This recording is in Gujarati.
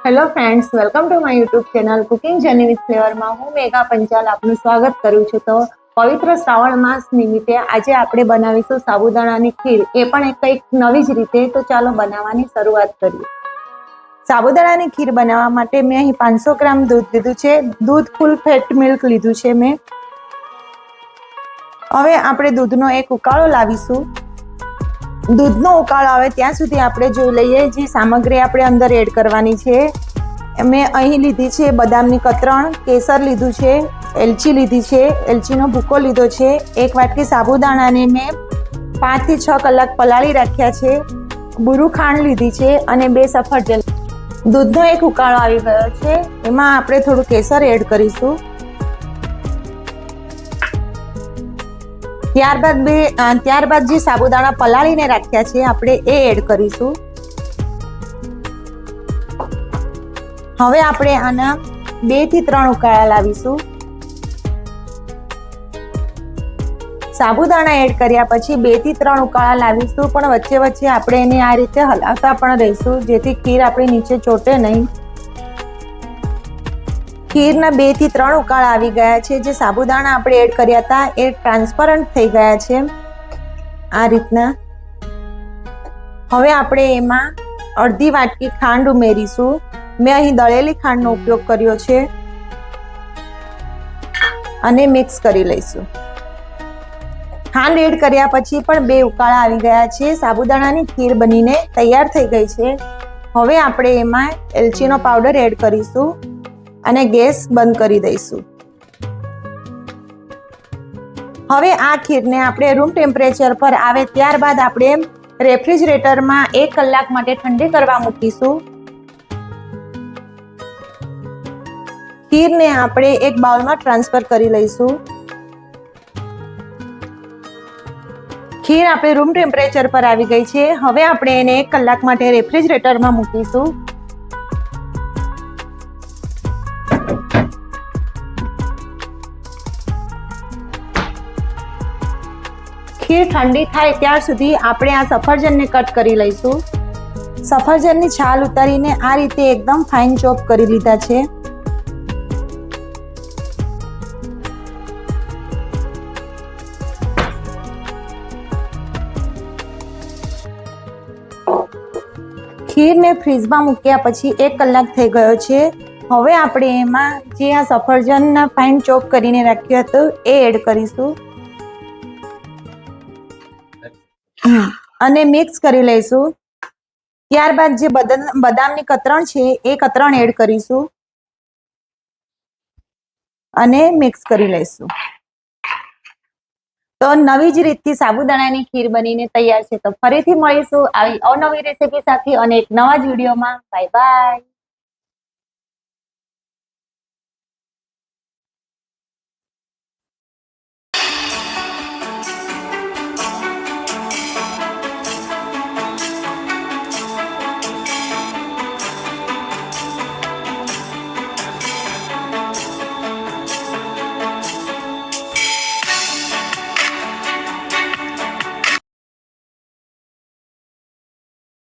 Hello friends, welcome to my YouTube channel cooking journey with ફ્લેવરમાં હું મેઘા પંચાલ આપનું સ્વાગત કરું છું। તો પવિત્ર શ્રાવણ માસ નિમિત્તે આજે આપણે બનાવીશું સાબુદાણાની ખીર, એ પણ કંઈક નવી જ રીતે। તો ચાલો બનાવવાની શરૂઆત કરીએ। સાબુદાણાની ખીર બનાવવા માટે મેં અહીં 500 ગ્રામ દૂધ લીધું છે। દૂધ ફૂલ ફેટ મિલ્ક લીધું છે મેં। હવે આપણે દૂધનો એક ઉકાળો લાવીશું। દૂધનો ઉકાળો આવે ત્યાં સુધી આપણે જોઈ લઈએ જે સામગ્રી આપણે અંદર એડ કરવાની છે। મેં અહીં લીધી છે બદામની કતરણ, કેસર લીધું છે, એલચી લીધી છે, એલચીનો ભૂકો લીધો છે, 1 વાટકી સાબુદાણાને મેં 5 થી 6 કલાક પલાળી રાખ્યા છે, બુરુ ખાંડ લીધી છે અને 2 સફરજન। દૂધનો એક ઉકાળો આવી ગયો છે, એમાં આપણે થોડું કેસર એડ કરીશું। ત્યારબાદ જે સાબુદાણા પલાળીને રાખ્યા છે આપણે એ એડ કરીશું। હવે આપણે આના 2 થી 3 ઉકાળા લાવીશું। સાબુદાણા એડ કર્યા પછી 2 થી 3 ઉકાળા લાવીશું, પણ વચ્ચે વચ્ચે આપણે એને આ રીતે હલાવતા પણ રહીશું જેથી ખીર આપણી નીચે ચોટે નહીં। ખીરના 2 થી 3 ઉકાળા આવી ગયા છે। જે સાબુદાણા આપણે એડ કર્યા હતા એ ટ્રાન્સપરન્ટ થઈ ગયા છે આ રીતના। હવે આપણે એમાં અડધી વાટકી ખાંડ ઉમેરીશું। મેં અહીં દળેલી ખાંડનો ઉપયોગ કર્યો છે અને મિક્સ કરી લઈશું। ખાંડ એડ કર્યા પછી પણ 2 ઉકાળા આવી ગયા છે। સાબુદાણાની ખીર બનીને તૈયાર થઈ ગઈ છે। હવે આપણે એમાં એલચીનો પાવડર એડ કરીશું અને ગેસ બંધ કરી દઈશું। હવે આ ખીરને આપણે રૂમ ટેમ્પરેચર પર આવે ત્યારબાદ આપણે રેફ્રિજરેટરમાં 1 કલાક માટે ઠંડી કરવા મૂકીશું। ખીરને આપણે એક બાઉલમાં ટ્રાન્સફર કરી લઈશું। ખીર આપણે રૂમ ટેમ્પરેચર પર આવી ગઈ છે। હવે આપણે એને 1 કલાક માટે રેફ્રિજરેટરમાં મૂકીશું। ખીર ઠંડી થાય ત્યાર સુધી આપણે આ સફરજનને કટ કરી લઈશું। સફરજનની છાલ ઉતારીને આ રીતે એકદમ ફાઇન ચોપ કરી લીધા છે। ખીરને ફ્રીઝમાં મૂક્યા પછી 1 કલાક થઈ ગયો છે। હવે આપણે એમાં જે આ સફરજનના ફાઇન ચોપ કરીને રાખ્યું હતું એ એડ કરીશું અને મિક્સ કરી લઈશું। ત્યારબાદ જે બદામની કતરણ છે એ કતરણ એડ કરીશું અને મિક્સ કરી લઈશું। તો નવી જ રીતથી સાબુદાણાની ખીર બનીને તૈયાર છે। તો ફરીથી મળીશું આવી અવનવી રેસીપી સાથે અને એક નવા જ વિડીયોમાં। Bye bye.